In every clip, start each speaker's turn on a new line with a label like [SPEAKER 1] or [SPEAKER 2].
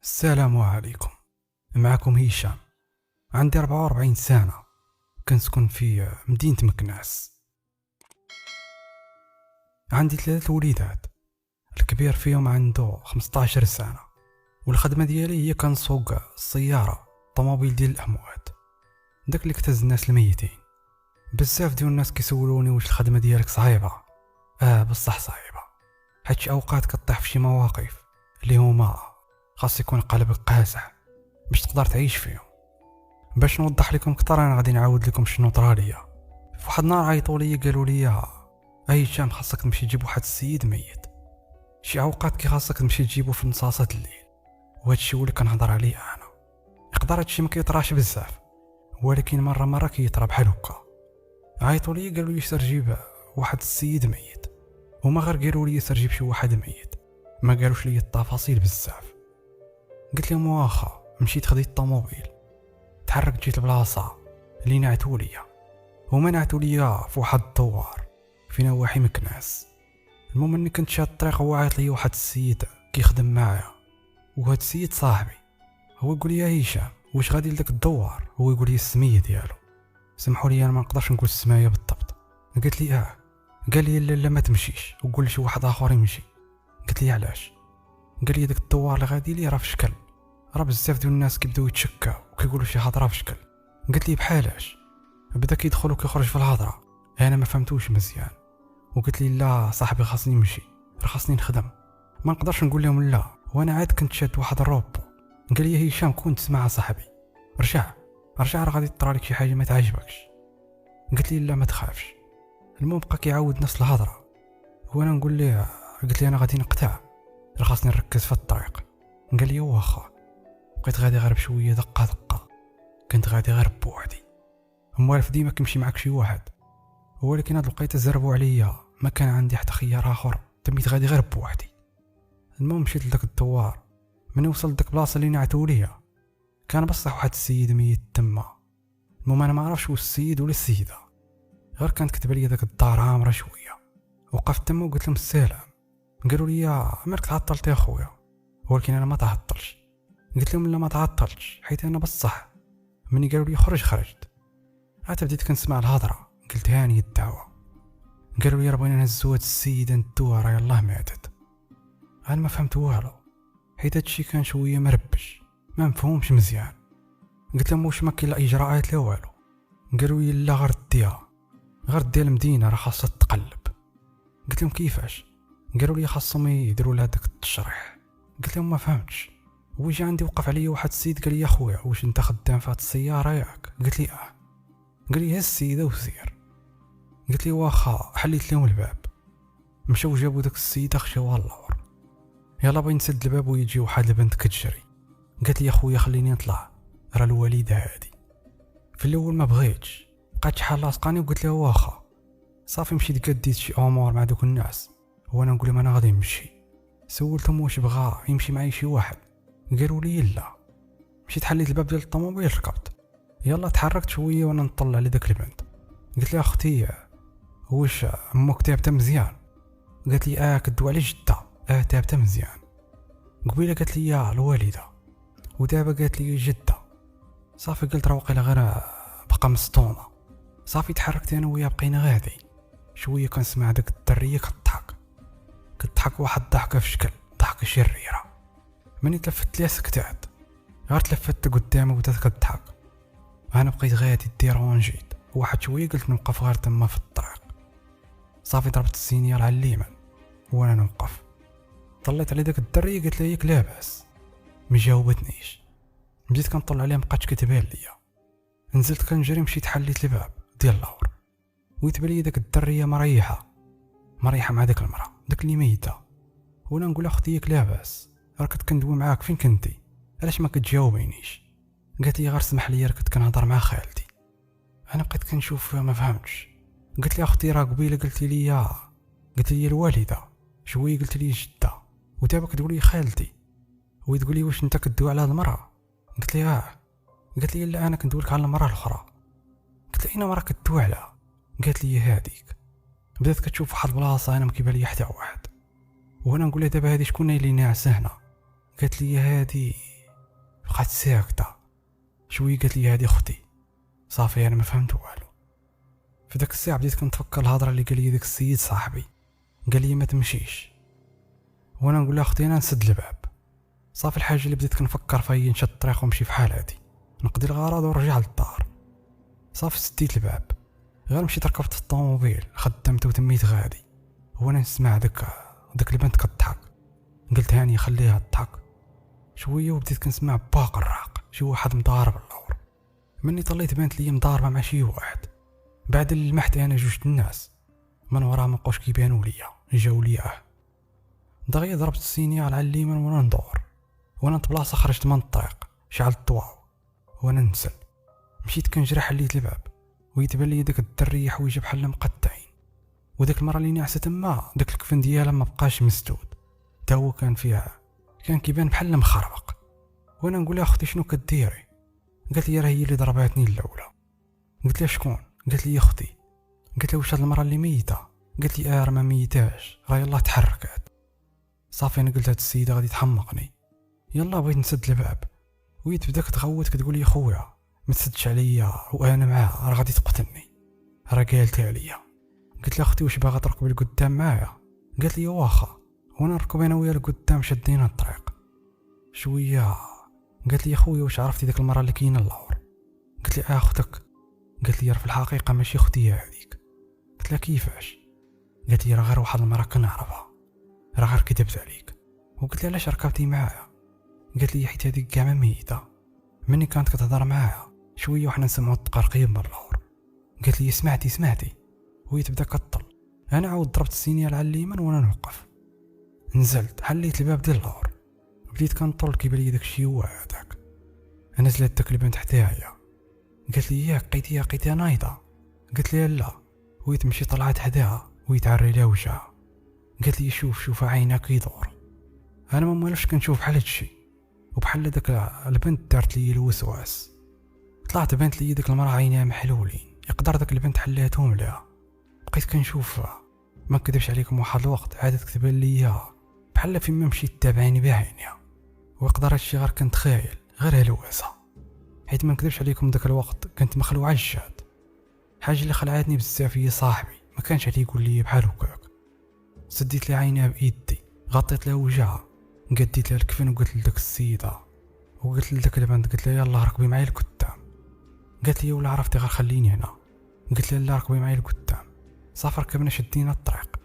[SPEAKER 1] السلام عليكم. معكم هشام. عندي 44 سنة، كنسكن في مدينة مكناس. عندي 3 وليدات، الكبير فيهم عنده 15 سنة، والخدمة ديالي هي كنسوق السيارة طوموبيل ديال الأموات، داك اللي كتهز الناس الميتين. بزاف ديال الناس كيسولوني واش الخدمة ديالك صعيبة. بصح صعيبة، حيت شي اوقات كطيح في شي مواقف اللي هما خاص يكون قلبك قاسح باش تقدر تعيش فيهم. باش نوضح لكم اكثر انا غادي نعاود لكم شنو طراليا. في واحد النهار عيطوا لي قالوا لي هشام خاصك تمشي تجيب واحد السيد ميت. شي اوقات كي خاصك تمشي تجيبو في نصاصه الليل، وهذا الشيء اللي كنهضر عليه انا. يقدر هادشي ما كيطراش بزاف، ولكن مره كيطرا بحال هكا. عيطوا لي قالوا لي سير جيب واحد السيد ميت، وما غير قالوا لي سير جيب شي واحد ميت، ما قالوش لي التفاصيل بزاف. قلت لهم واخا. مشيت خديت الطوموبيل، تحركت جيت البلاصه اللي نعتوا ليا، هما نعتوا ليا في واحد الدوار في نواحي مكناس. المهم اني كنت شاد الطريق، هو عيط لي واحد السيد كيخدم معايا، وهاد السيد صاحبي. هو يقول لي يا هشام واش غادي لذاك الدوار؟ هو يقول لي السميه ديالو. سمحوا لي انا ما نقدرش نقول السمايه بالضبط. قلت لي قال لي لا ما تمشيش وقول لشي واحد اخر يمشي. قلت لي علاش؟ قال لي داك الدوار اللي غادي ليه راه في شكل، راه بزاف ديال الناس كيبداو يتشكاو وكيقولوا شي هضره في شكل. قلت لي بحالاش؟ بدا كيدخل وكيخرج في الهضره، انا ما فهمتوش مزيان. وقلت لي لا صاحبي خاصني نمشي، راه خاصني نخدم، ما نقدرش نقول لهم لا، وانا عاد كنت شاد واحد الروبو. قال لي هشام كنت تسمع صاحبي، رجع راه غادي طرا لك شي حاجه ما تعجبكش. قلت لي لا ما تخافش. المهم بقى كيعاود نفس الهضره، وانا نقول ليه قلت لي انا غادي نقطع، راه خاصني نركز في الطريق. قال لي واخا. بقيت غادي غير بشويه دقه، كنت غادي غير بوحدي. موالف ديما كيمشي معاك شي واحد، ولكن هاد الوقيته زربوا عليا، ما كان عندي حتى خيار اخر، تميت غادي غير بوحدي. المهم مشيت لذاك الدوار. من وصلت لذاك البلاصه اللي نعتوا ليا، كان بصح واحد السيد ميت تما. المهم انا ما عرفش واش السيد ولا السيده، غير كانت كتب لي داك الدار عامره شويه. وقفت تما وقلت لهم السلام. قالوا لي مالك تعطلت يا خويا؟ ولكن انا ما تعطلش. قلت لهم لا ما تعطلتش، حيت انا بصح مني قالوا لي خرجت. عاد بديت كنسمع الهضره، قلت هاني الدعوه. قالوا لي بغينا نهزو هاد السيده ندوها، راه يلاه ماتت. انا ما فهمت والو، حيت هادشي كان شويه مربش، ما مفهومش مزيان. قلت لهم واش ما كاين لا اجراءات لا والو؟ قالوا لي لا غير ديها المدينه، راه خاصها تقلب. قلت لهم كيفاش؟ قالوا لي خاصهم يديروا لها داك التشريح. قلت لهم ما فهمتش. ويجي عندي وقف عليا واحد السيد قال لي يا خويا واش انت خدام في هاد السياره ياك؟ قلت لي قال لي هز السيده وسير. قلت لي واخا. حليت لهم الباب، مشاو جابوا داك السيده خشاوها اللور. يلا بغي نسد الباب ويجي واحد البنت كتجري. قالت لي يا خويا خليني نطلع، راه الوالده هادي. في الاول ما بغيتش، بقات شحال لاصقاني وقلت لها واخا. صافي مشيت قديت شي امور مع دوك الناس، وانا نقول لهم انا غادي نمشي. سولتهم واش بغا يمشي معايا شي واحد، قالوا لي لا. مشيت حليت الباب ديال الطوموبيل، ركبت، يلا تحركت شويه وانا نطلع على داك البنت. قلت لها اختي واش امك تابته مزيان؟ قالت لي كدوا على جده. تابته مزيان. قبيله قالت لي يا الوالده، ودابا قالت لي جده. صافي قلت راه واقيلا غير بقى مصطومه. صافي تحركت انا وياه، بقينا غادي شويه كنسمع داك الدريه كتضحك واحد الضحكه في شكل ضحكه شريره. مني تلفت ليها سكتات، غير تلفت قدامي وبدات كتضحك. انا بقيت غادي ديرونجيت واحد شويه، قلت نوقف غير تما في الطريق. صافي ضربت السينيال على اليمين وانا نوقف. طليت على داك الدريه قلت لها ياك لاباس؟ ما جاوبتنيش. بديت كنطلع عليها مابقاتش كتبان ليا. نزلت كنجري، مشيت حليت الباب ديال اللور، ويتبان لي داك الدريه مريحه مع داك المراه داك اللي ميته. وانا نقول اختي ياك لاباس؟ راه كنت كندوي معاك، فين كنتي؟ علاش ما كتجاوبينيش؟ قالت لي غير سمح لي، راه كنت كنهضر مع خالتي. انا بقيت كنشوف ما فهمتش. قلت لي اختي راه قبيله قلت لي الوالده، شويه قلت لي جده، ودابا كتقول لي خالتي، وتقول لي واش انت كدوي على هاد المراه؟ قلت لي قالت لي لا انا كندوي لك على المراه الاخرى. قلت لها اين مراه كدوي عليها؟ قالت لي هذيك. بدات كتشوف واحد البلاصه انا ما كيبان لي حتى واحد، وانا نقول لها دابا هذه شكون اللي ناعسه هنا؟ قالت لي هذه بقات ساكته. شويه قالت لي هذه اختي. صافي انا ما فهمت والو. في داك الساعه بديت كنتفكر الهضره اللي قال لي داك السيد صاحبي، قال لي ما تمشيش، وانا نقول لها اختي انا نسد الباب. صافي الحاجه اللي بديت كنفكر فيها هي نشد الطريق ونمشي في حالاتي، نقضي الغرض ونرجع للدار. صافي سديت الباب، غير مشيت ركبت في الطوموبيل خدمت وتميت غادي، وانا نسمع داك البنت كضحك. قلت هاني خليها تضحك شويه، وبديت كنسمع باق الراق شي واحد مضارب اللور. مني طليت بانت لي مضاربه مع شي واحد. بعد اللي لمحت انا جوج الناس من وراه ما بقاوش كيبانوا ليا، جاو ليا دغيا ضربت السينيال على اليمين وانا ندور، وانا طبلاصه خرجت من الطريق شعلت الضواو وانا ننزل. مشيت كنجري حليت الباب ويتبان لي داك الدريه حوايجها بحال مقطعين، وداك المره اللي نعست تما داك الكفن ديالها ما بقاش مسدود، تا هو كان فيها كان كيبان بحال مخربق. وانا نقول لها اختي شنو كديري؟ قالت لي راه هي اللي ضرباتني الاولى. قلت لها شكون؟ قالت لي اختي. قلت لها واش هاد المره اللي ميته؟ قالت لي راه ما ميتاش، راه يلاه تحركات. صافي انا قلت هاد السيده غادي تحمقني، يلا بغيت نسد الباب ويت بداك تغوت كتقول لي خويا ما تسدش عليا وانا معاها راه غادي تقتلني، راه قالتها عليا. قلت لها اختي واش باغا تركبي لقدام معايا؟ قالت لي واخا، وانا نركب انا ويا لقدام شدينا الطريق شويه. قالت لي خويا واش عرفتي ديك المره اللي كاينه اللور؟ قلت لي اختك. قالت لي راه في الحقيقه ماشي اختي هذيك. قلت لها كيفاش؟ قالت لي راه غير واحد المره كنعرفها، راه غير كذبت عليك. وقلت لها علاش ركبتي معايا؟ قالت لي حيت هذيك كاع ما ميته، مني كانت كتهضر معايا شويه وحنا نسمعوا التقرقيب من اللور. قالت لي سمعتي وهي تبدا كطل. انا عاود ضربت السينيال على اليمين وانا نوقف، نزلت حليت الباب ديال اللور، بديت كنطل كيبان لي داكشي هو هذاك. انا زلت داك البنت حدايا، قالت لي ياك لقيتيها نايضه؟ قلت لها لا، وهي تمشي طلعت حداها ويتعري لها وجهها. قالت لي شوف عينك يدور. انا ما مالفش كنشوف بحال هادشي، وبحال داك البنت دارت لي الوسواس. طلعت بانت لي داك المراه عينيها محلولين، يقدر داك البنت حلاتهم لها. بقيت كنشوفها، ما نكذبش عليكم واحد الوقت عادت تبان ليا بحال فيما مشيت تابعني بعينيها، ويقدر هادشي غير كنتخايل غير هلوسه، حيت ما نكذبش عليكم داك الوقت كنت مخلوع الجاد. حاجه اللي خلعتني بزاف هي صاحبي ما كانش عليه يقول لي بحال هكاك. سديت لي عينيها بايدي، غطيت لها وجهها، قديت لها الكفن وقلت لداك السيده وقلت لداك البنت، قلت لها يلاه ركبي معايا لقدام. قالت لي ولا عرفتي غير خليني هنا. قلت لها لا ركبي معايا لقدام. صافي ركبنا شدينا الطريق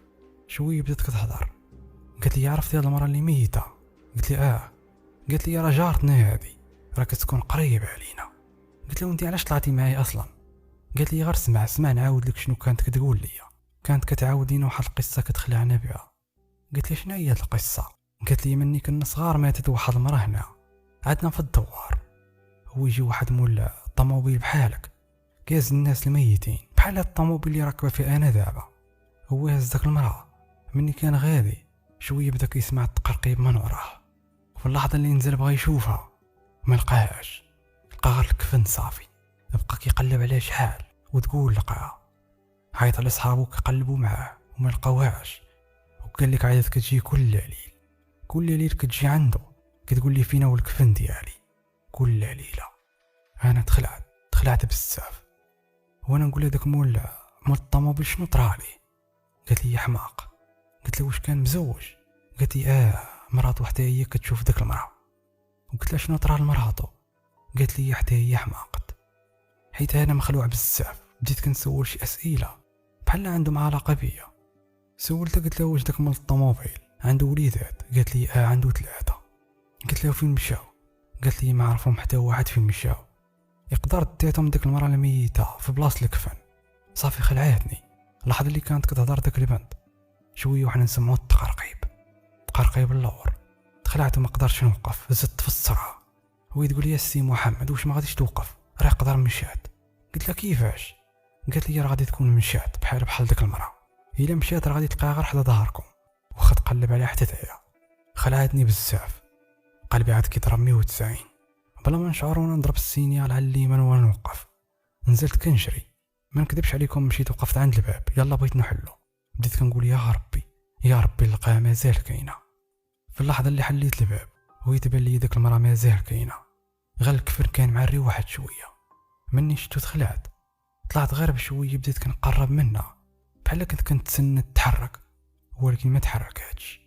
[SPEAKER 1] شويه بدات كتهضر. قالت لي عرفتي هاد المره اللي ميته؟ قلت لي قالت لي راه جارتنا هادي، راه كتكون قريبه علينا. قلت لها وانت علاش طلعتي معايا اصلا؟ قالت لي غير اسمع نعاود لك شنو كانت كتقول لي. كانت كتعاود لينا واحد القصه كتخلعنا بها. قلت لي شنو هي هاد القصه؟ قالت لي مني كنا صغار ماتت واحد المراه هنا عندنا في الدوار، هو يجي واحد مول الطوموبيل بحالك كيهز الناس الميتين بحال هاد الطوموبيل اللي راكبه فيه انا دابا. هو هز داك المراه، مني كان غادي شويه بدا كيسمع التقرقيب من وراه، وفي اللحظه اللي نزل بغا يشوفها ما لقاهاش، لقى غير الكفن صافي. بقى كيقلب عليها شحال وتقول لقاها، عيط لصحابو كيقلبوا معاه وما لقاوهاش، وقال لك عادت كتجي كل ليل كتجي عنده كتقول لي فينا والكفن ديالي كل ليله. انا تخلعت بزاف، وانا نقول لها داك مول الطوموبيل شنو طرالي؟ قالت لي يا حماق. قلت له واش كان مزوج؟ قالت لي مرات وحده هي كتشوف داك المراه. وقلت لها شنو طرا لمراتو؟ قالت لي حتى هي حماقت. حيت انا مخلوع بزاف بديت كنسول شي اسئله بحال عندهم علاقه بيا. سولتها قلت لها واش داك مول الطوموبيل عنده وليدات؟ قالت لي عنده 3. قلت لها فين مشاو؟ قالت لي ما عرفهم حتى واحد فين مشاو، يقدر ديتهم ديك المراه الميته في بلاصه الكفن. صافي خلعاتني اللحظه اللي كانت كتهضر داك البنت شويه وحنا نسمعوا تقرقيب اللور. تخلعت وما قدرتش نوقف، زدت في السرعه وهي تقول لي السي محمد واش ما غاديش توقف راه يقدر مشات. قلت لها كيفاش؟ قالت لي راه غادي تكون مشات بحال ديك المراه، الا مشات راه غادي تلقاها غير حدا ظهركم واخا تقلب عليها حتى تايا. خلعتني بزاف، قلبي عاد كيضرب 190 بلا ما نشعر، وانا نضرب السينيال على اليمين وانا نوقف. نزلت كنجري، ما نكذبش عليكم مشيت وقفت عند الباب يلا بغيت نحلو. بديت كنقول يا ربي نلقاها مازال كاينه. في اللحظه اللي حليت الباب وهي تبان لي داك المراه مازال كاينه، غير الكفر كان معري واحد شويه. مني شتو دخلات، طلعت غير بشويه، بديت كنقرب منها بحال كنت كنتسنى تتحرك، ولكن ما تحركاتش.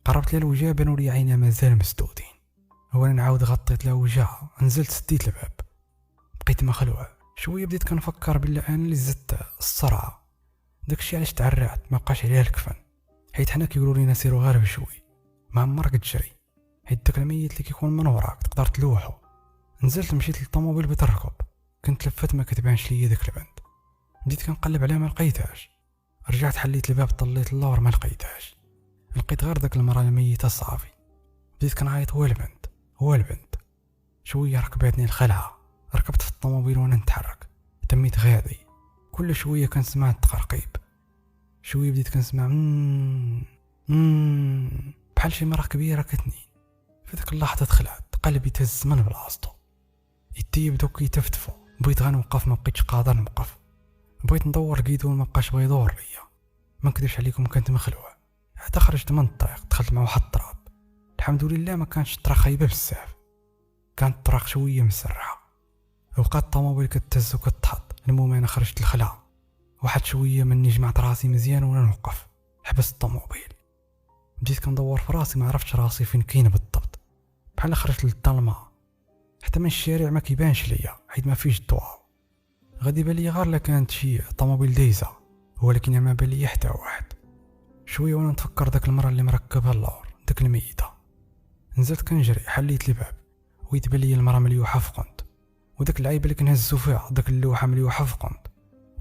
[SPEAKER 1] قربت لها الوجه، بانوا لي عينها مازال مسدودين. وانا نعاود غطيت لها وجهها، نزلت سديت الباب، بقيت مخلوع شويه. بديت كنفكر بلا انا اللي زدت السرعه، داكشي علاش تعرعت. ما بقاش عليها الكفن، حيت حنا كيقولوا لينا سيروا غير بشوي، ما عمرك تجري، حيت داك الميت اللي كيكون من وراك تقدر تلوحو. نزلت مشيت للطوموبيل بيت الركب، كنت لفت ما كتبانش ليا داك البنت. بديت كنقلب عليها ما لقيتهاش، رجعت حليت الباب، طليت اللور ما لقيتهاش، لقيت غير داك المراه الميته صافي. بديت كنعيط هو البنت. شويه ركبتني الخلعه، ركبت في الطوموبيل وانا نتحرك، تميت غادي. كل شويه كنسمع التقرقيب، شويه بديت كنسمع بحال شي مرة كبيره كتنين. في ديك اللحظه دخلت قلبي تهز من بلاصتو، يدي بداو كيتفتفوا. بغيت غنوقف، ما بقيتش قادر نوقف. بغيت ندور الكيدون، ما بقاش بغا يدور ليا. ما نكذبش عليكم، كنت مخلوع. حتى خرجت من الطريق، دخلت مع واحد التراب. الحمد لله ما كانش الطريق خايبه بزاف، كانت الطريق شويه مسرحه. وبقات الطوموبيل كتهز وكتحط. المهم انا خرجت الخلعه، واحد شويه مني جمعت راسي مزيان وانا نوقف. حبست الطوموبيل، بديت كندور في راسي، ما عرفتش راسي فين كاين بالضبط. بحال خرجت للظلمه، حتى من الشارع ما كيبانش ليا حيت ما فيش الضوء. غادي بان لي غير لا كانت شي طوموبيل دايزه، ولكن ما بان لي حتى واحد. شويه وانا نتفكر داك المراه اللي مركبها اللور، داك الميته. نزلت كنجري، حليت الباب، ويتبان لي المراه مليوحه في قنت، وداك العيب اللي كنهزو فيها، داك اللوحه مليوحه في قنت،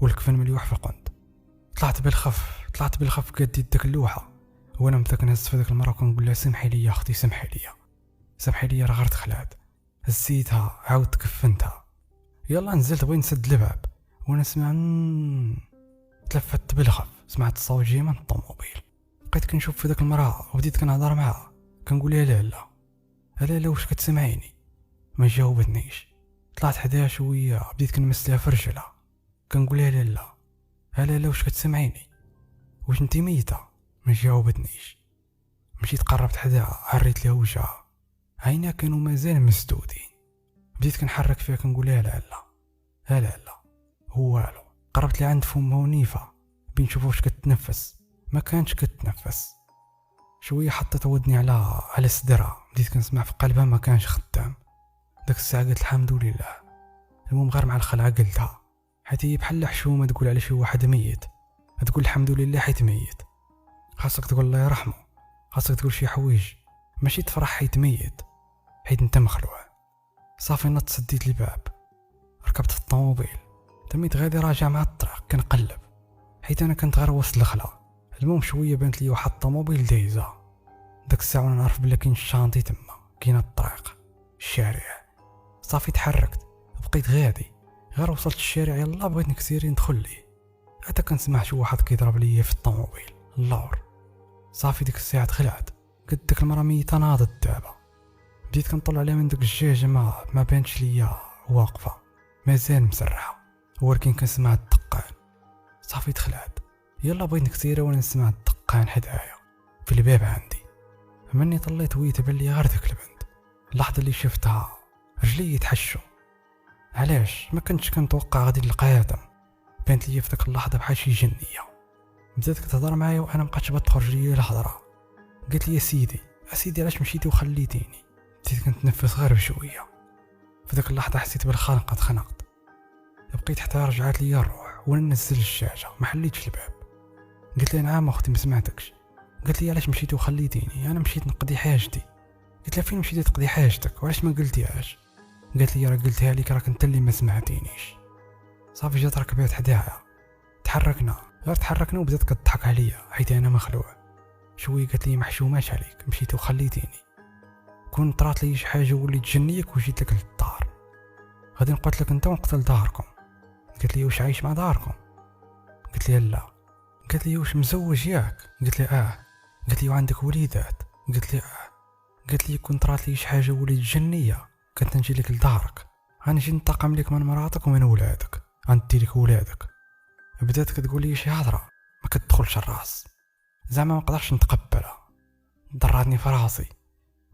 [SPEAKER 1] والكفن مليوح في قنت. طلعت بالخف كديت داك اللوحه، وانا مبدا كنهز في داك المراه وكنقول لها سمحي لي يا اختي، سمحي لي راه غير دخلات. هزيتها، عاود كفنتها. يلا نزلت بغيت نسد الباب وانا سمع تلفت بالخف، سمعت الصوت جاي من الطوموبيل. بقيت كنشوف في داك المراه وبديت كنهضر معها، كنقول لها لا واش كتسمعيني؟ ما جاوبتنيش. طلعت حداها شويه، بديت كنمس لها في رجلها، كنقول لها لا واش كتسمعيني؟ واش انتي ميته؟ ما جاوبتنيش. مشيت قربت حداها، عريت لها وجهها، عينها كانوا مازال مسدودين. بديت كنحرك فيها، كنقول لها لا هو والو. قربت لها عند فمها ونيفه بين نشوف واش كتنفس، ما كانتش كتنفس. شويه حطيت ودني على صدرها، بديت كنسمع في قلبها، ما كانش خدام. داك الساعه قلت الحمد لله. المهم غير مع الخلعه قلتها، حيت هي بحال حشومه تقول على شي واحد ميت، تقول الحمد لله حيت ميت. خاصك تقول الله يرحمه، خاصك تقول شي حوايج، ماشي تفرح حيت ميت، حيت انت مخلوع. صافي نط، سديت الباب، ركبت في الطوموبيل، تميت غادي راجع مع الطريق كنقلب، حيت انا كنت غير وسط الخلا. المهم شويه بانت لي واحد الطوموبيل دايزه. داك الساعه وانا نعرف بلا كاين الشانطي تما، كاين الطريق، الشارع. صافي تحركت، بقيت غادي، غير وصلت الشارع يلا بغيت نكسيري ندخل ليه، حتى كنسمع شي واحد كيضرب ليا في الطوموبيل اللور. صافي ديك الساعه دخلت، قلت داك المراه ميته ناضت دابا. بديت كنطلع عليها من داك الجاج، ما بانش ليا واقفه، مازال مسرحه، ولكن كنسمع الدقان. صافي دخلت، يلا بغيت نكسيرها وانا نسمع الدقان حدايا في الباب عندي. مني طليت ويت بان لي غير داك البنت. اللحظه اللي شفتها رجلي يتحشوا، علاش ما كنتش كنتوقع غادي نلقاها دم. بانت لي في داك اللحظه بحال شي جنيه. بدات كتهضر معايا وانا مابقاتش بتخرج ليا الهضره. قالت لي يا سيدي علاش مشيتي وخليتيني؟ بديت كنتنفس غير بشويه. في داك اللحظه حسيت بالخنقه، اتخنقت، بقيت حتى رجعت ليا الروح وانا نزل الشاشه، ما حليتش الباب. قلت لها نعم اختي ما سمعتكش. قالت لي علاش مشيتي وخليتيني؟ انا مشيت نقضي حاجتي. قلت لها فين مشيتي تقضي حاجتك وعلاش ما قلتيهاش؟ قالت لي راه قلتها لك، راك انت اللي ما سمعتينيش. صافي جات ركبات حداها، تحركنا وبدات كتضحك عليا حيت انا مخلوع. شويه قالت لي محشوماش عليك، مشيتي وخليتيني، كون طرات لي شي حاجه وليت جنيك وجيت لك للدار، غادي نقتل لك انت ونقتل داركم. قالت لي واش عايش مع داركم؟ قلت لي لا. قالت لي واش مزوج ياك؟ قلت لي قالت لي وعندك وليدات؟ قلت لي قالت لي كون طرات لي شي حاجه وليت جنيه كنت نجي لك لدارك، غنجي ننتقم لك من مراتك ومن ولادك، غندي لك ولادك. بدات كتقول لي شي هضره ما كتدخلش الراس، زعما ما نقدرش نتقبلها، ضراتني في راسي.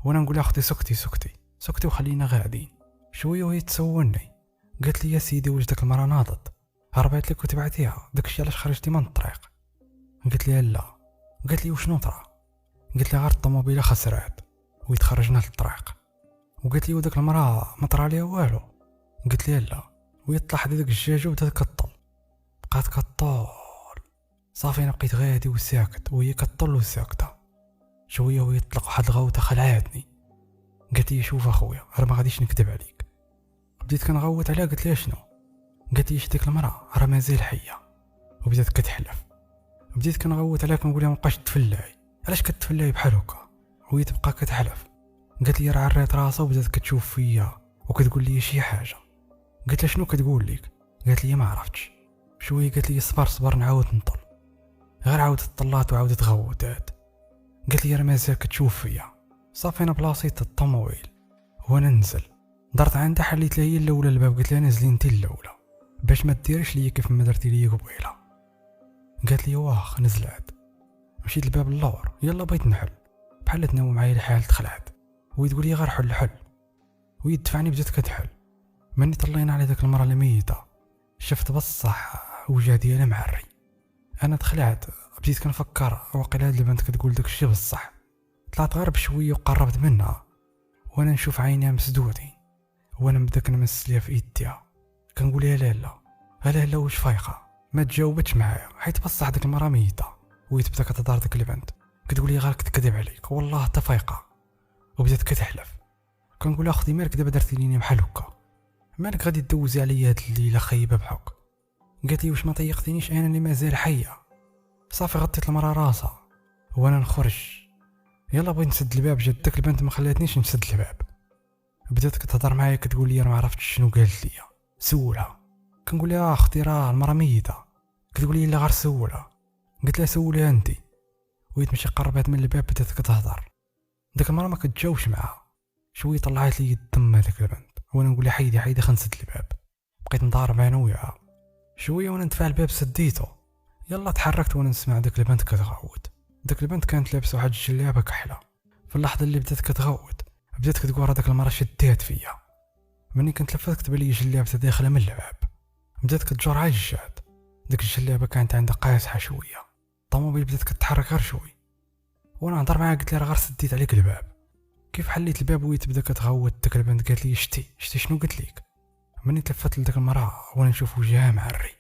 [SPEAKER 1] وانا نقول لها اختي سكتي وخلينا غاديين. شويه وهي تسولني، قالت لي يا سيدي واش داك المرا ناضت هربت لك وتبعتيها، داكشي علاش خرجتي من الطريق؟ قلت لها لا. قالت لي وشنو طرا؟ قلت لها غير الطوموبيله خسرات ويتخرجنا للطريق. وقالت لي وداك المرا ما طرا ليها والو؟ قلت لها لا. وهي طلعت داك الجاجه وبدات كطل، بقات كطول. صافي انا بقيت غادي وساكت وهي كطل وساكته. شويه وهي تطلق واحد الغوته خلعتني، قالت لي شوف اخويا راه ما غاديش نكذب عليك. بديت كنغوت عليها، قلت لها شنو؟ قالت لي ديك المرا راه مازال حيه، وبدات كتحلف. بديت كنغوت عليها كنقول لها مابقاش تفلاي، علاش كتفلاي بحال هكا؟ وهي تبقى كتحلف. قالت لي راه عريت راسها وبدات كتشوف فيا وكتقول لي شي حاجه. قلت لها شنو كتقول لك؟ قالت لي ما عرفتش. شويه قالت لي صبر نعاود نطل. غير عاودت طلات وعاودت غوتات. قالت لي راه مازال كتشوف فيا. صافي انا بلاصيت الطوموبيل وانا ننزل، درت عندها حليت لها هي الاولى الباب، قلت لها نزلي انت الاولى باش ما ديريش ليا كيف ما درتي ليا قبيله. قالت لي واخ. نزلت مشيت الباب اللور، يلا بغيت نحل بحال تناوم معايا الحال. دخلت وهي تقول لي غير حل، وهي تدفعني بدات كتحل. مني طلينا على داك المراه الميته شفت بصح وجه ديالها معري. انا دخلت بديت كنفكر واقيلا هاد البنت كتقول داكشي بصح. طلعت غير بشويه وقربت منها وانا نشوف عينيها مسدودين، وانا نبدا كنمس ليها في ايديها كنقول لها لا واش فايقه؟ ما تجاوبتش معايا حيت بصح داك المراه ميته. وهي تبدا كتهضر داك البنت كتقول لي غير كتكذب عليك والله حتى فايقه، وبدات كتحلف. كنقول لها اختي مالك دابا درتي ليني بحال هكا؟ مالك غادي دوزي عليا هاد الليله خايبه بحك؟ قالت لي واش ما طيقتينيش انا اللي مازال حيه؟ صافي غطيت المراه راسها وانا نخرج. يلا بغيت نسد الباب، جات داك البنت ما خلاتنيش نسد الباب. بدات كتهضر معايا كتقول لي انا ما عرفتش شنو قالت لي. سولها. كنقول لها اختي راه المراه ميته. كتقول لي لا غير سولها. قلت لها سوليها انت. وهي تمشي قربات من الباب بدات كتهضر. داك المراه ما كتجاوبش معاها. شويه طلعت لي الدم هذاك البنت وانا نقول لها حيدي خنسد الباب. بقيت نضارب انا وياها شويه وانا ندفع الباب سديته. يلا تحركت وانا نسمع داك البنت كتغوت. داك البنت كانت لابسه واحد الجلابه كحله. في اللحظه اللي بدات كتغوت بدات كتقول هذاك المراه شدات فيا. مني كنت لفت كتب لي جلابتها داخله من الباب. بدات كتجر على الجاد. ديك الجلابه كانت عندها قاصحه شويه. الطوموبيل بدات كتحرك غير شوي وانا نهضر معاها قلت لها غير سديت عليك الباب. كيف حليت الباب وهي تبدا كتغوت ديك البنت قالت لي شتي شنو قلت لك؟ مني تلفت لديك المراه وانا نشوف وجهها معري.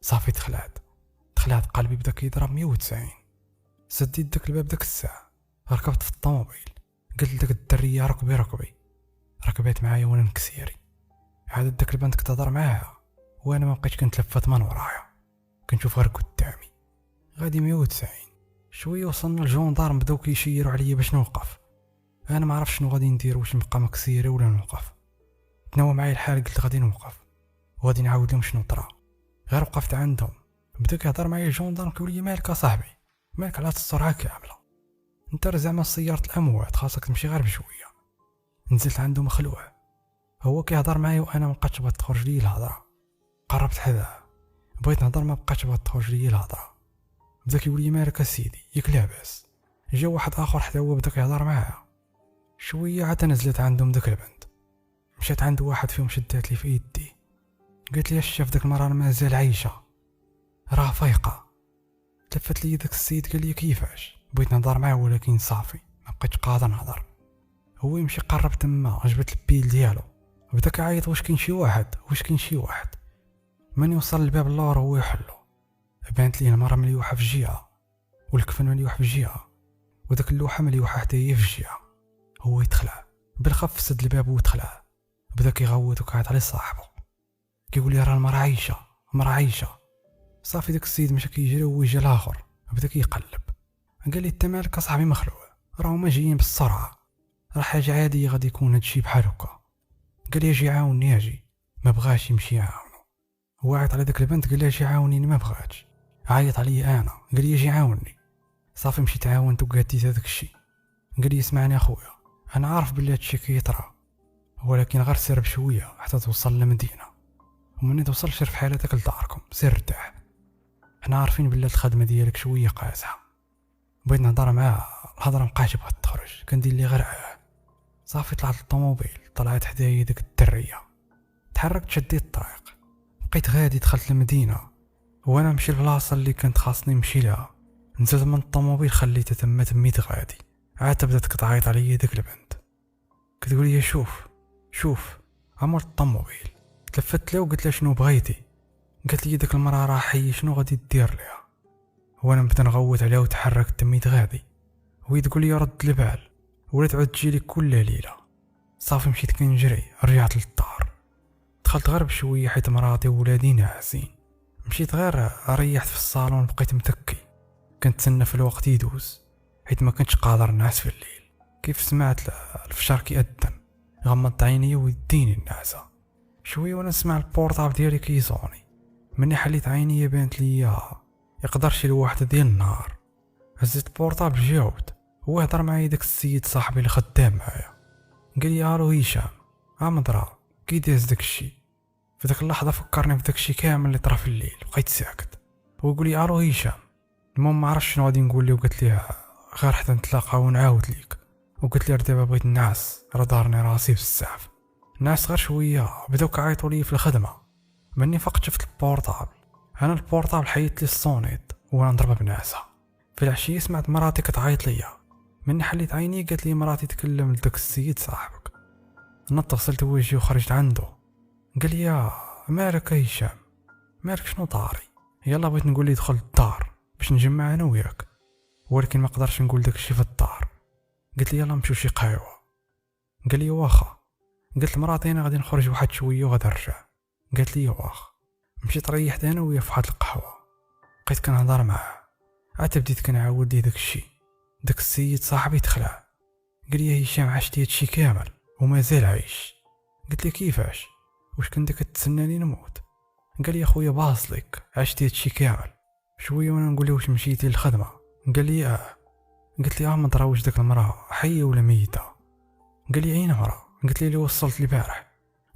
[SPEAKER 1] صافي دخلت قلبي بدا كيضرب 190. سديت داك الباب داك الساعه ركبت في الطوموبيل قلت لديك الدريه ركبي. ركبت معايا وانا مكسيري. عادت داك البنت كتهضر معاها وانا ما بقيتش كنتلفت من ورايا كنشوف غير قدامي غادي 190. شويه وصلنا الجوندارم بداو كيشيروا عليا باش نوقف. انا ما عرفتش شنو غادي ندير، واش نبقى مكسيري ولا نوقف. تناوى معايا الحال قلت غادي نوقف وغادي نعاود لهم شنو طرا. غير وقفت عندهم بدا كيهضر معايا الجوندارم كيقول لي مالك اصاحبي مالك على السرعه كامله؟ انت راه زعما سياره الاموات خاصك تمشي غير بشويه. نزلت عنده مخلوع هو كيهضر معايا وانا ما بقاتش بغات تخرج لي الهضره. قربت حداه بغيت نهضر ما بقاتش بغات تخرج لي الهضره. بدا كيقول لي مالك اسيدي ياك لاباس. جا واحد اخر حتى هو بدا كيهضر معايا شويه. عاد نزلت عندهم داك البنت مشات عند واحد فيهم شدات لي في يدي قالت لي شاف داك المراه مازال عايشه راه فايقه. تلفت لي داك السيد قال لي كيفاش؟ بغيت نهضر معاه ولكن صافي ما بقيتش قادر نهضر. هو يمشي قرب تما جبت البيل ديالو بدا كيعيط واش كاين شي واحد. من يوصل للباب اللور هو يحلو. بانت ليه المراه مليوحه في جهه والكفن مليوح في جهه وداك اللوحه مليوحه حتى هي في جهه. هو يدخلها بالخف سد الباب ودخلها بدا كيغوت وكيعيط على صاحبه كيقول لي راه المراه عايشه. صافي داك السيد مشى كيجري وهو جا الاخر بدا كيقلب. قال لي انت مالك اصاحبي مخلوع راهما جايين بالسرعه راه حاجه عاديه غادي يكون هادشي بحال هكا. قال لي اجي عاوني اجي. ما بغاش يمشي يعاونو. هو عيط على داك البنت قال لها اجي عاونيني ما بغاتش. عيط عليا انا قال لي اجي عاوني. صافي مشيت عاونت وقاديت هذاك الشيء. قال لي اسمعني اخويا انا عارف بلي هادشي كيطرا ولكن غير سير بشويه حتى توصل للمدينه ومني توصل شرف حالتك لداركم سير ارتاح. حنا عارفين بلي الخدمه ديالك شويه قاصحه. بغيت نهضر معاه الهضره مابقاش بغات تخرج كندير لي غير صافي طلعت للطوموبيل طلعت حدايا داك الدري الدرية. تحركت شديت الطريق، بقيت غادي دخلت المدينة، وانا نمشي البلاصة اللي كانت خاصني نمشي لها. نزلت من الطوموبيل خليتها تما تميت غادي، عاد بدات كتعيط عليا ديك البنت، كتقول لي شوف عمر الطوموبيل. تلفت لها وقلت لها شنو بغيتي؟ قالت لي داك المراه راه حي، شنو غادي دير ليها؟ وانا نبدا نغوت عليها وتحركت تميت غادي، وهي تقول لي رد البال ولا تعود تجي لي كل ليله. صافي مشيت كنجري، رجعت للدار، دخلت غير بشويه حيت مراتي وولادي ناعسين. مشيت غير ريحت في الصالون، بقيت متكي كنتسنى في الوقت يدوز حيت ما كنتش قادر نعس في الليل. كيف سمعت الفشار كيأذن غمضت عيني ويديني النعسه. شويه وانا نسمع البورطابل ديالي كيصوني، مني حليت عيني بانت ليا يقدر شي الواحد ديال النهار. هزيت البورطابل جاوبت، هو هضر معايا داك السيد صاحبي اللي خدام معايا، قال لي الو هشام مضرا كي داز داك الشيء. في داك اللحظه فكرني في داك الشيء كامل اللي طرا في الليل، بقيت ساكت. هو يقول لي الو هشام. المهم ما عرفتش شنو غادي نقول له، وقلت ليه غير حتى نتلاقى ونعاود ليك. وقلت ليه دابا بغيت نعس، راه دارني راسي بزاف. نعس غير شويه، بداو كيعيطوا لي في الخدمه. مني فقت شفت البورطابل، انا البورطابل حيت لي الصونيط وانا نضرب بنعسه. في العشيه سمعت مراتي كتعيط ليا، مني حليت عيني قالت لي مراتي تكلم لداك السيد صاحبك. نط غسلت وجهي وخرجت عنده، قال لي يا مالك هشام، مالك شنو طاري؟ يلا بغيت نقول لي دخل الدار باش نجمع انا وياك، ولكن ما قدرش نقول داك الشيء في الدار. قلت لي يلا نمشيو شي قهوه، قال لي واخا. قلت لمراتي انا غادي نخرج واحد شويه وغادي نرجع، قالت لي واخا. مشيت ريحت انا ويا في واحد القهوه، بقيت كنهضر معاه، عاد بديت كنعاود ليه داك الشيء. داك السيد صاحبي تخلع، قال لي يا هشام عشتي هادشي كامل ومازال عايش؟ قلت لي كيفاش؟ واش كنت كتسناني نموت؟ قال لي يا خويا باصلك عشتي هادشي كامل. شويه وانا نقول له واش مشيتي للخدمه؟ قال لي قلت لي مضرا واش داك المراه حيه ولا ميته؟ قال لي عين مراه. قلت لي اللي وصلت لي البارح.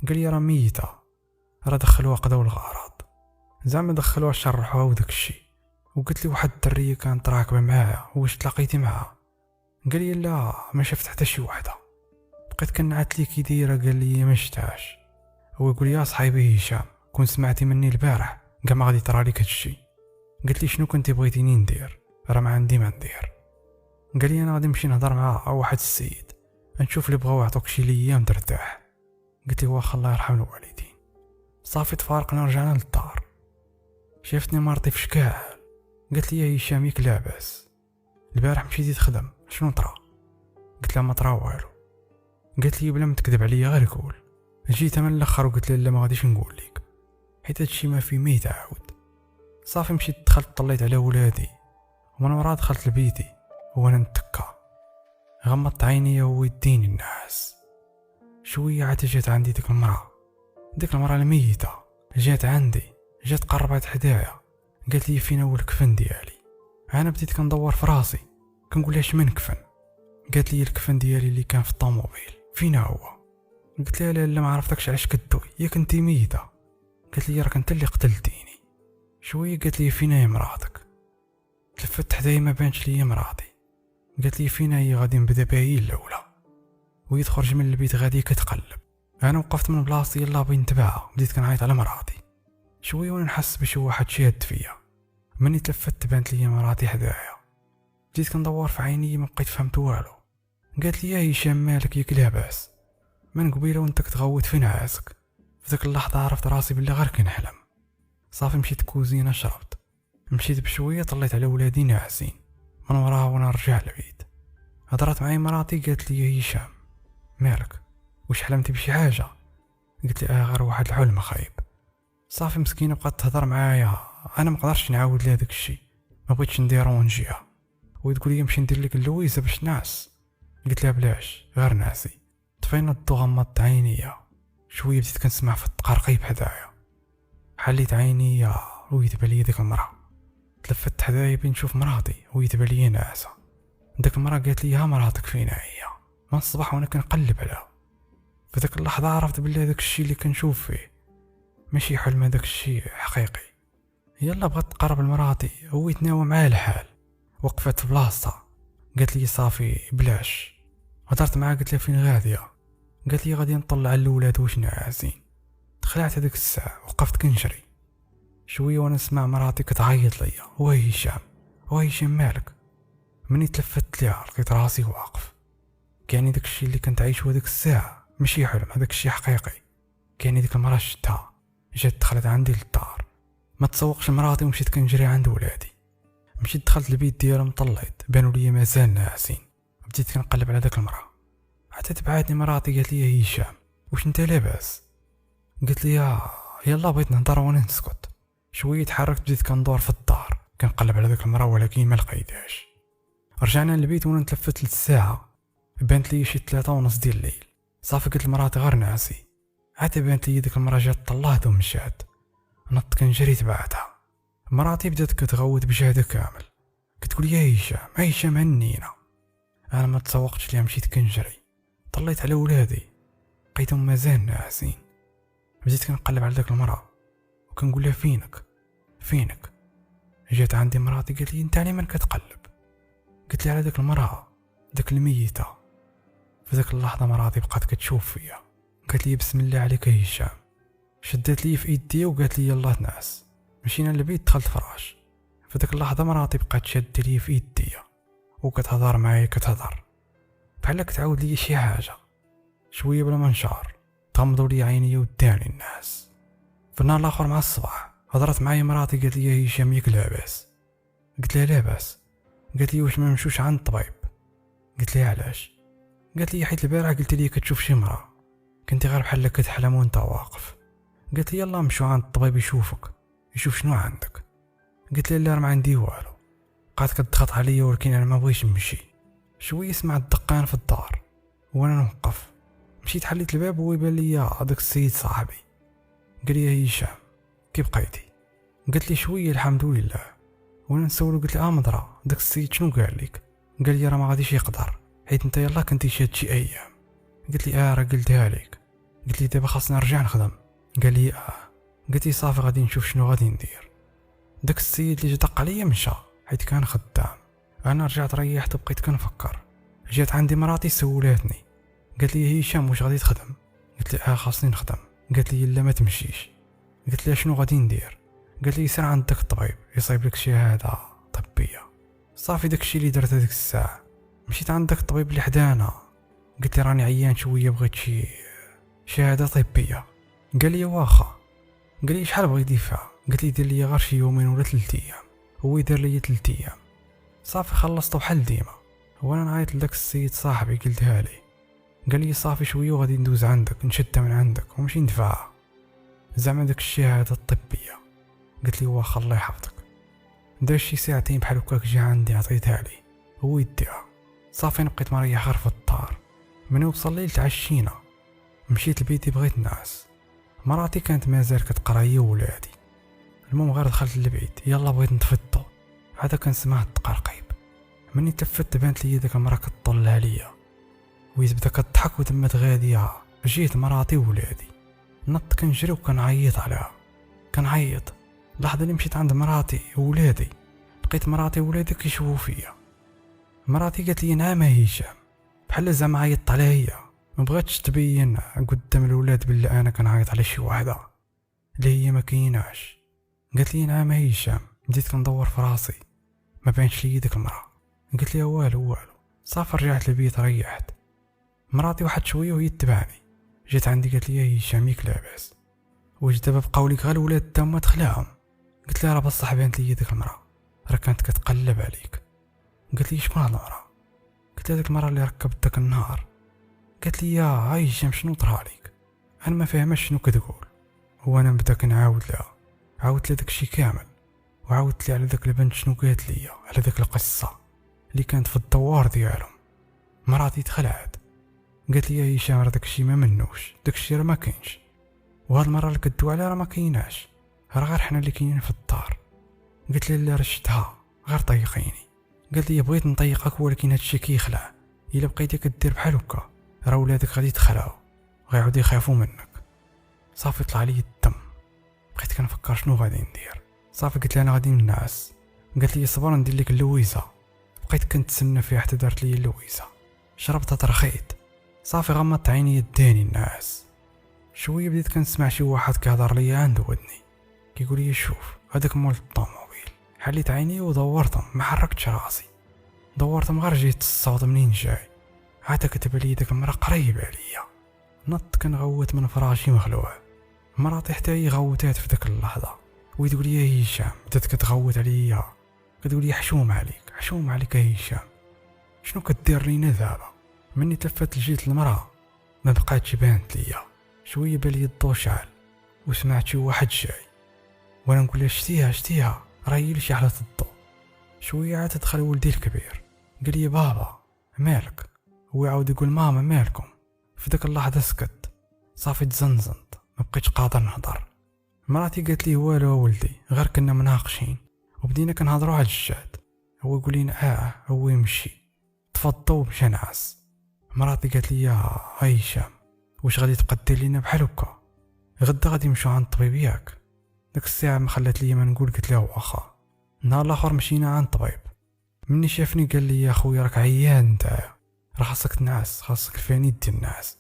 [SPEAKER 1] قال لي راه ميته، راه دخلوها قضاو الغرض، زعما دخلوها شرحوها وداك الشيء. وقلت لي واحد الدريه كانت راكبه معايا، واش تلاقيتي معها؟ قال لي لا ما شفت حتى شي وحده. بقيت كنعت لي كي دايره، قال لي ما شفتهاش. هو يقول يا صاحبي هشام كون سمعتي مني البارح كاع ما غادي طرا لك هادشي. قلت لي شنو كنتي بغيتيني ندير؟ راه ما عندي ما ندير. قال لي انا غادي نمشي نهضر مع واحد السيد نشوف اللي بغاو يعطوك شي ايام ترتاح. قلت له واخا الله يرحم الوالدين. صافي تفارقنا ورجعنا للدار. شافتني مرتي في شكال، قالت لي يا هشام ياك لاباس؟ البارح مشيتي تخدم شنو طرا؟ قلت لها ما طرا والو. قالت لي بلا ما تكذب عليا غير قول. جيت من الاخر وقلت لها لا ما غاديش نقول لك حيت هادشي ما فيه ما يتعاود. صافي مشيت دخلت طليت على ولادي، ومن ورا دخلت لبيتي وانا نتكا. غمضت عيني ويديني النعاس. شويه عاد جات عندي ديك المراه الميته، جات عندي، جات قربت حدايا، قالت لي فين هو الكفن ديالي؟ انا بديت كندور في راسي كنقول لها شمن كفن؟ قالت لي الكفن ديالي اللي كان في الطوموبيل فين هو؟ قلت لها لا ما عرفتكش علاش كدوي، ياك انتي ميته؟ قالت لي راك انت اللي قتلتيني. شويه قالت لي فين هي مراتك؟ تلفت حدايا ما بانش لي مراتي. قالت لي فين هي؟ غادي نبدا بها هي الاولى. وهي تخرج من البيت غادي كتقلب. انا وقفت من بلاصتي يلا بغيت نتبعها، بديت كنعيط على مراتي. شويه وانا نحس بشي واحد شاد فيا، مني تلفت بانت لي مراتي حدايا. بديت كندور في عيني ما بقيت فهمت والو. قالت لي يا هشام مالك ياك لاباس؟ من قبيله وانت كتغوت في نعاسك. في ذاك اللحظه عرفت راسي باللي غير كنحلم. صافي مشيت كوزينه شربت، مشيت بشويه طليت على ولادي ناعسين، من وراها وانا رجع للبيت. هضرت معايا مراتي قالت لي يا هشام مالك واش حلمتي بشي حاجه؟ قلت لي غير واحد الحلم خايب. صافي مسكينه بقات تهضر معايا، انا ما قدرتش نعاود لها داك الشيء، ما بغيتش نديرو ونجيها. وتقول لي نمشي ندير لك اللويزه باش نعس. قلت لها بلاش غير نعسي. طفينا الضو، غمضت عينيا شويه بديت كنسمع في التقرقيب حدايا. حليت عينيا ويتبان لي ديك المراه. تلفت حدايا بين نشوف مراتي ويتبان لي ناعسه. ديك المراه قالت لي ها مراتك فين هي؟ من الصباح وانا كنقلب عليها. في ديك اللحظه عرفت بلي داك الشيء اللي كنشوف فيه ماشي حلم، داك الشيء حقيقي. يلا بغيت تقرب لمراتي هو يتناوى معاه الحال. وقفت في بلاصتها قالت لي صافي بلاش. هضرت معاه قلت لها فين غاديه؟ قالت لي غادي نطلع الاولاد واش ناعسين. تخلعت هذيك الساعه وقفت كنشري شويه وانا نسمع مراتي كتعيط ليا، وهشام مالك؟ مني تلفت ليها لقيت راسي واقف. كاني داكشي اللي كنت عايشو هذيك الساعه ماشي حلم، هذاك الشيء حقيقي. كاني ديك المراه شفتها جات دخلت عندي للدار، ما تسوقش مراتي ومشيت كنجري عند ولادي. مشيت دخلت البيت ديالهم، طلعت بانوا لي مازال ناعسين. بديت كنقلب على داك المراه، حتى تبعاتني مراتي قالت لي هشام واش انت لاباس؟ قلت لي يلا بغيت نهضر وانا نسكت. شويه تحركت بديت كندور في الدار كنقلب على داك المراه ولكن ما لقيتهاش. رجعنا للبيت وانا نتلفت للساعه، بانت لي شي 3:30 ديال الليل. صافي قلت لمراتي غير نعسي، عاد بانت لي ديك المراه جات طلعت ومشات. نط كنجري تبعتها. مراتي بدات كتغوت بجهدها كامل، كتقول يا هشام هنينا. انا ما تسوقتش ليها، مشيت كنجري طليت على ولادي لقيتهم مازال ناعسين. بديت كنقلب على داك المراه وكنقول لها فينك. جات عندي مراتي قالت لي انت على من كتقلب؟ قلت لي على داك المراه داك الميته. في ذاك اللحظه مراتي بقات كتشوف فيا، قالت لي بسم الله عليك يا هشام. شدت لي في ايدي وقالت لي يلا تنعس. مشينا للبيت دخلت فراش. في ذاك اللحظه مراتي بقات شد لي في ايدي وكتهضر معايا، كتهضر بحال كتعاود لي شي حاجه. شويه بلا ما نشعر تغمضوا لي عيني وداني الناس. في النهار الاخر مع الصباح هضرت معايا مراتي قالت لي يا هشام ياك لاباس؟ قلت لها لاباس. قالت لي واش ما نمشوش عند الطبيب؟ قلت لها علاش؟ قالت لي حيت البارح قلت لي كتشوف شي مراه كنتي غير بحال كتحلم وانت واقف. قالت لي يلا نمشيو عند الطبيب يشوفك يشوف شنو عندك. قلت لها لا ما عندي والو. بقات كتضغط عليا ولكن انا ما بغيتش نمشي. شويه سمعت دقان في الدار وانا نوقف. مشيت حليت الباب ويبان لي هذاك السيد صاحبي. قال لي يا هشام كي بقيتي؟ قلت لي شويه الحمد لله. وانا نسولو قلت لي مضرة داك السيد شنو قال لك؟ قال لي راه ما غاديش يقدر حيت انت يلا كنتي شاد شي ايام. قلت لي راه قلتها لك. قلت لي دابا خاصني نرجع نخدم. قال لي قلت لي صافي غادي نشوف شنو غادي ندير. داك السيد اللي جدق عليا مشى حيت كان خدام. انا رجعت ريحت وبقيت كنفكر. جات عندي مراتي سولاتني قالت لي يا هشام واش غادي تخدم؟ قلت لي خاصني نخدم. قالت لي لا ما تمشيش. قلت لها شنو غادي ندير؟ قالت لي سير عند داك الطبيب يصايب لك شهاده طبيه. صافي داكشي اللي درت هذيك الساعه. مشيت عند داك الطبيب اللي حدانا قلت لي راني عيان شويه بغيت شي شهاده طبيه. قال لي واخا. قال لي شحال بغيتي فيها؟ قلت لي دير لي غير شي يومين ولا 3 ايام. هو دار لي 3 ايام. صافي خلصت بحال ديما. وانا نعيط لذاك السيد صاحبي قلتها لي. قال لي صافي شويه وغادي ندوز عندك نشدها من عندك ونمشي ندفعها زعما داك الشهاده الطبيه. قلت لي واخا الله يحفظك. دار شي ساعتين بحال هكاك جا عندي عطيتها لي هو يديها. صافي بقيت مريح غير في الدار. من وصل الليل تعشينا مشيت لبيتي بغيت نعس. مراتي كانت مازال كتقرا هي وولادي. المهم غير دخلت للبيت يلا بغيت نطفي الضو عاد كنسمع التقرقيب. مني تلفت بانت لي داك المراه كطل عليا ويتبدا كضحك وتمت غاديه. جيت مراتي وولادي نط كنجري وكنعيط عليها كنعيط. اللحظه اللي مشيت عند مراتي وولادي لقيت مراتي وولادي كيشوفوا فيا. مراتي قالت لي نعم هشام بحال زعما عيطت عليها هي. ما بغاتش تبين قدام الولاد بلي انا كنعيط على شي وحده اللي هي ما كايناش. قالت لي نعم هشام. بديت كندور في راسي ما بانش لي ديك المراه. قلت لها والو. صافي رجعت للبيت ريحت. مراتي واحد شويه وهي تبعني جات عندي قالت لي يا هشام ياك لاباس؟ واش دابا بقاو لك غير الولاد تا هما تخلاهم؟ قلت لها راه بصح بانت لي ديك المراه راه كانت كتقلب عليك. قالت لي شكون هاد المراه؟ قلت لها ديك المراه اللي ركبت داك النهار. قالت لي يا هشام شنو طرا لك؟ انا ما فاهماش شنو كتقول. هو انا نبدا كنعاود لها عاودت لها داكشي كامل وعاودت لها على داك البنت شنو قالت لي على داك القصه اللي كانت في الدوار ديالهم. مراتي تخلعت قالت لي يا هشام راه داكشي ما منوش داكشي راه ما كاينش وهاد المره اللي كدوي عليها راه ما كايناش راه غير حنا اللي كاينين في الدار. قلت لها لا راه شفتها غير طيقيني. قالت لي بغيت نطيقك ولكن هادشي كيخلع الا بقيتي كدير بحال هكا راه ولادك غادي يتخلعوا غيعاودوا يخافوا منك. صافي طلع لي الدم بقيت كنفكر شنو غادي ندير. صافي قلت لها انا غادي ننعس. قالت لي صبر ندير لك اللويزه. بقيت كنتسنى فيها حتى دارت لي اللويزه شربتها ترخيت. صافي غمضت عيني يداني الناس. شويه بديت كنسمع شي واحد كيهضر ليا عند ودني كيقول لي شوف هذاك مول الطوموبيل. حليت عيني ودورتهم، ما حركتش راسي، دورتهم غير جيت الصوت منين جاي. عاد كتب لي داك المرا قريبه عليا. نط كنغوت من فراشي مخلوع. مراتي حتى هي غوتات في داك اللحظه وتقول لي يا هشام، بدات كتغوت عليا كتقول لي حشوم عليك يا هشام، شنو كدير لينا دابا؟ مني تلفت لجيت المراه ما بقاتش بانت ليا. شويه بالي الضو شعل وسمعت شي واحد جاي وانا نقول لها شتيها راهي لي شعلت الضو. شويه عاد دخل ولدي الكبير قال لي بابا مالك، هو عاود يقول ماما مالكم. في داك اللحظه سكت، صافي تزنزنت ما بقيتش قادر نهضر. مراتي قالت لي والو ولدي، غير كنا مناقشين وبدينا كنهضروا على الجاد. هو يقول لنا هو يمشي، تفضوا مشى نعس. مراتي قالت لي يا هشام واش غادي تبقى دير لينا بحال هكا؟ غدا غادي نمشيو عند الطبيب ياك؟ داك الساعه ما خلات لي ما نقول، قلت له واخا. نهار الاخر مشينا عند الطبيب. مني شافني قال لي يا خويا راك عيان نتايا، راه خاصك تنعس، خاصك الفانيد ديال النعاس.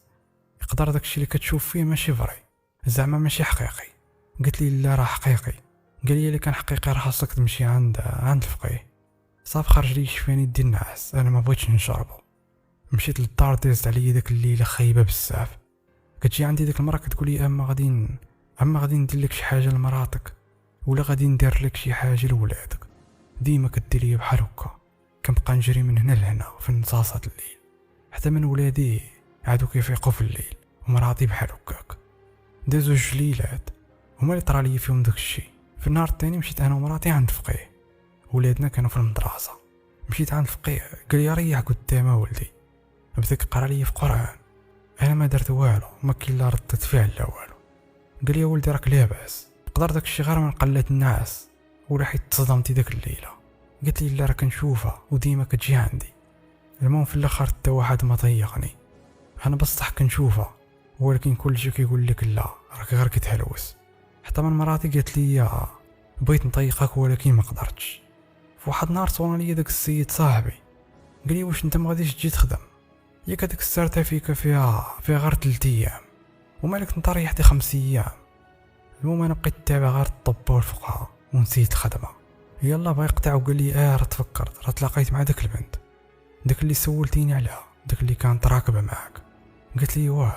[SPEAKER 1] يقدر داكشي اللي كتشوف فيه ماشي فري، زعما ماشي حقيقي. قلت لي لا راه حقيقي. قال لي الا كان حقيقي راه خاصك تمشي عند الفقيه. صافي خرج لي شفاني ديال النعاس، انا ما بغيتش نشربو. مشيت للدار، دازت عليا داك الليله خايبه بزاف. كتجي عندي ديك المراه كتقول لي اما غادي ندير لك شي حاجه لمراتك ولا غادي ندير لك شي حاجه لولادك. ديما كدير لي بحال هكا، كنبقى نجري من هنا لهنا في نصاصات الليل حتى من ولادي عادو كيفيقوا في الليل، ومراتي بحال هكاك. دازو 2 ليلات هما اللي طرا لي فيهم داك الشيء. في النهار الثاني مشيت انا ومراتي عند الفقيه، ولادنا كانوا في المدرسه. مشيت عند الفقيه قال لي ريح قدام ولدي، بدا كيقرا لي في القران. انا ما درت والو، ما كاين لا ردة فعل لا والو. قال لي يا ولدي راك لاباس، قدر داك الشيء غير من قله النعاس ولا حيت تصدمتي داك الليله. قلت لي لا راه كنشوفها وديما كتجي عندي. المهم في الاخر حتى واحد ما ضيقني، انا بصح كنشوفها ولكن كل شيء كيقول لك لا راك غير كتهلوس. حتى من مراتي قالت لي بغيت نطيقك ولكن ما قدرتش. في واحد النهار صون لي داك السيد صاحبي قال لي واش انت ما غاديش تجي تخدم؟ ياك هذيك السرته فيها غير 3 ايام ومالك انت ريحتي 5 ايام. المهم انا بقيت تابع غير الطب والفقهاء ونسيت الخدمه. يلا بغا يقطع وقال لي راه تفكرت، راه تلاقيت مع داك البنت داك اللي سولتيني عليها، داك اللي كانت راكبه معاك. قلت لي واه.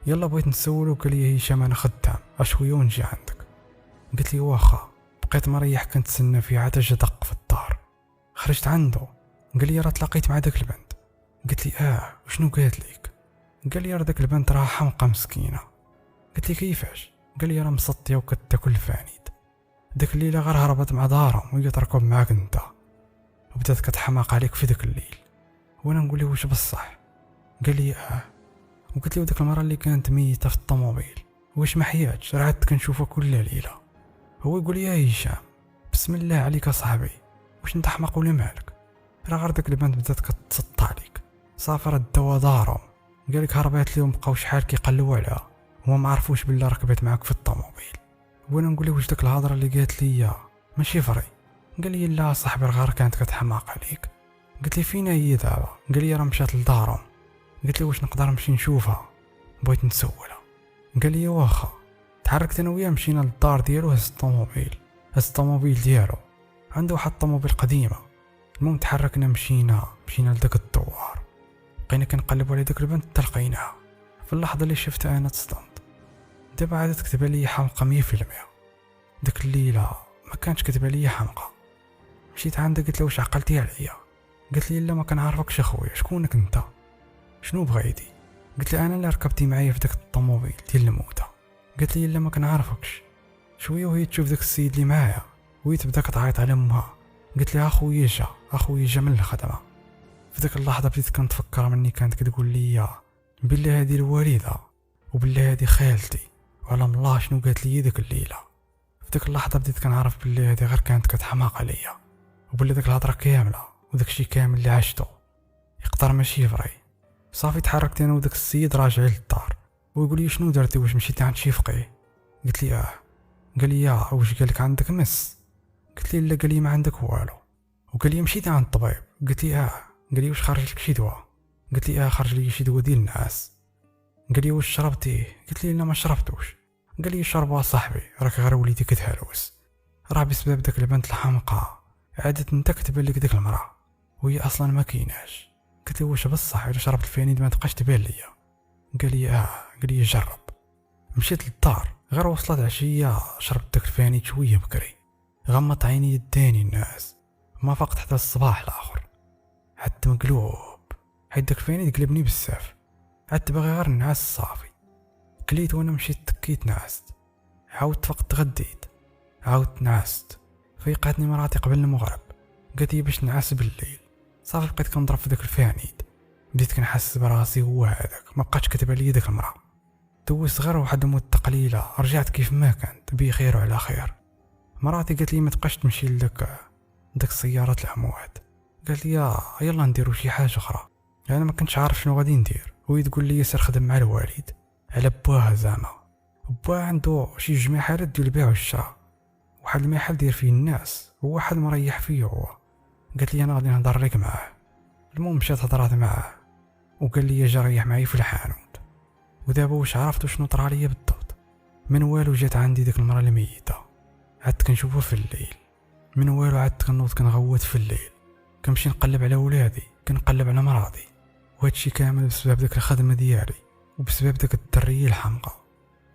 [SPEAKER 1] يلا بغيت نسولو، قال لي هشام انا خدام اشويه ونجي عندك. قلت لي واخا. بقيت مريح كنتسنى فيه عاد جا دق في الدار. خرجت عنده قال لي راه تلاقيت مع داك البنت. قلت لي وشنو قالت لك؟ قال لي راه داك البنت راه حمقى مسكينه. قلت لي كيفاش؟ قال لي راه مسطيه وكتاكل الفانيد. داك الليله غير هربت مع دارهم وهي تركب معاك انت وبدات كتحماق عليك في داك الليل. وانا نقول له واش بصح؟ قال لي وقلت له داك المره اللي كانت ميته في الطوموبيل واش ما حياتش؟ راه عاد كنشوفها كل ليله. هو يقول لي يا هشام بسم الله عليك صاحبي، واش انت حماق ولا مالك؟ راه غير داك البنت بدات كتسطى عليك، صافي راه داو دارهم. قال لك هربات لهم بقاو شحال كيقلبوا عليها وما معرفوش بالله ركبت معاك في الطوموبيل. وانا نقول له واش داك الهضره اللي قالت لي ماشي فري؟ قال لي لا صاحبي غير كانت كتحماق عليك. قلت لي فينا هي دابا؟ قال لي راه مشات لدارهم. قلت له واش نقدر نمشي نشوفها؟ بغيت نسولها. قال لي واخا. تحركت انا وياه مشينا للدار ديالو، هز الطوموبيل ديالو، عنده واحد الطوموبيل قديمه. المهم تحركنا مشينا لداك الدوار، بقينا كنقلبوا على داك البنت تلقيناها. في اللحظه اللي شفتها انا تصدمت. دابا عاد تكتب لي حمقى 100%. داك الليله ما كانتش كتب لي حمقى. مشيت عندها قلت له واش عقلتي عليا؟ قالت لي لا ما كنعرفكش اخويا، شكونك انت؟ شنو بغيتي؟ قلت لها انا اللي ركبتي معايا في داك الطوموبيل ديال الموتى. قالت لي لا ما كنعرفكش. شويه وهي تشوف داك السيد اللي معايا وهي تبدا كتعيط على امها. قلت لها اخويا جا من الخدمه. في داك اللحظه بديت كنتفكر مني كانت كتقول لي بالله هذه الوالده وبالله هذه خالتي، وعلى الله شنو قالت لي داك الليله. في داك اللحظه بديت كنعرف بالله هذه غير كانت كتحماق عليا، وبالله داك الهضره كامله وداك الشيء كامل اللي عشته يقدر ماشي فري. صافي تحركت انا وداك السيد راجع للدار ويقول لي شنو درتي، واش مشيتي عند شي فقيه؟ قلت لي قال لي واش قال لك عندك مس؟ قلت لي لا، قال لي ما عندك والو. وقال لي مشيتي عند الطبيب؟ قلت لي قال لي واش خرج لك شي دواء؟ قلت لي خرج لي شي دواء ديال النعاس. قال لي واش شربتيه؟ قلت لي لا ما شربتوش. قال لي شربها صاحبي، راك غير وليتي كتهلوس، راه بسبب داك البنت الحمقى عادت انت كتبان لك ديك المراه وهي اصلا ما كايناش. قلت له واش بصح الا شربت الفينيد ما تبقاش تبان ليا؟ قال لي قال لي جرب. مشيت للدار، غير وصلت عشيه شربت داك الفينيد شويه بكري، غمضت عيني يداني الناس، ما فقت حتى الصباح الاخر. عدت مقلوب حيت داك الفينيد قلبني بزاف، عدت باغي غير نعاس صافي. كليت وانا مشيت تكيت نعست، عاودت فقت تغديت، عاودت نعست. فيقاتني مراتي قبل المغرب، قالت لي باش نعس بالليل. صافي بقيت كنضرب في داك الفانيد، بديت كنحس براسي هو هذاك، ما بقاتش كتبان لي داك المراه. دوزت غير واحد المده قليله، رجعت كيف ما كنت بخير وعلى خير. مراتي قالت لي ما تبقاش تمشي لداك سيارات الاموات، قالت لي يلا نديرو شي حاجه اخرى. انا ما كنتش عارف شنو غادي ندير، وهي تقول لي سير خدم مع الوالد على باها زعما. با عنده شي جميع حالات ديال البيع والشراء، واحد المحل داير فيه الناس، هو واحد مريح فيه هو. قالت لي انا غادي نهضر لك معاه. المهم مشات هضرات معاه وقال لي جا ريح معايا في الحانوت. ودابا واش عرفت شنو طرا ليا بالضبط؟ من والو جات عندي ديك المراه الميته، عدت كنشوفها في الليل. من والو عدت كنوض كنغوت في الليل، كنمشي نقلب على ولادي، كنقلب على مراتي. وهادشي كامل بسبب داك الخدمه ديالي وبسبب داك الدريه الحمقى.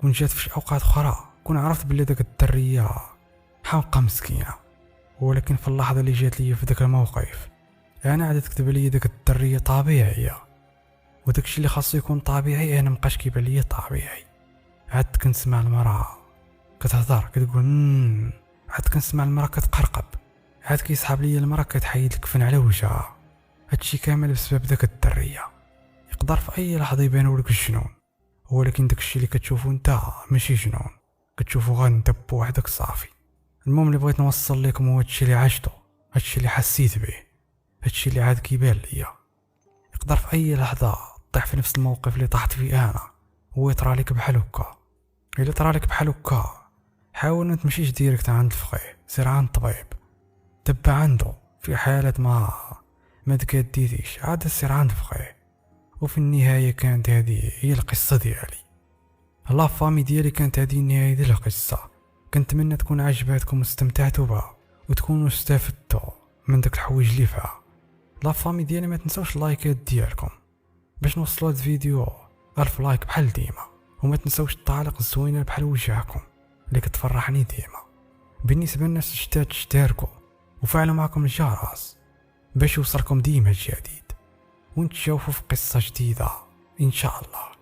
[SPEAKER 1] كون جات في اوقات اخرى كون عرفت بلي داك الدريه حمقى مسكينه، ولكن في اللحظه اللي جات لي في داك الموقف انا عاد تكتب لي داك الدريه طبيعيه، وداكشي اللي خاصو يكون طبيعي انا مابقاش كيبان لي طبيعي. عاد كنسمع المراه كتهضر كتقول عاد كنسمع المراه كتقرقب، عاد كيسحب لي المراه كتحيد الكفن على وجهها. هادشي كامل بسبب داك الدريه. يقدر في اي لحظه يبانوا لك الجنون، ولكن داكشي اللي كتشوفو انت ماشي جنون، كتشوفو غير انت بوحدك صافي. المهم اللي بغيت نوصل لكم هو هادشي اللي عشتو، هادشي اللي حسيت به، هادشي اللي عاد كيبان ليا. يقدر في اي لحظه طيح في نفس الموقف اللي طحت فيه انا، هو يطرى لك بحال هكا. الا طرى لك بحال هكا حاول ما تمشيش ديريكت عند الفقيه، سير عند الطبيب تبع عنده. في حالة ما تقديتيش عاد سير عند الفقيه. وفي النهايه كانت هذه هي القصه ديالي، لا فامي ديالي. كانت هذه النهايه ديال القصه. كنتمنى تكون عجباتكم واستمتعتوا بها وتكونوا استفدتوا من داك الحوايج اللي فيها. لا فامي ديالي ما تنسوش اللايكات ديالكم باش نوصلوا هذا الفيديو 1000 لايك بحال ديما، وما تنسوش التعاليق الزوينه بحال وجهكم اللي كتفرحني ديما. بالنسبه للناس الجداد اشتركوا وفعلوا معكم الجرس باش يوصلكم ديما الجديد، ونتشوفوا في قصه جديده ان شاء الله.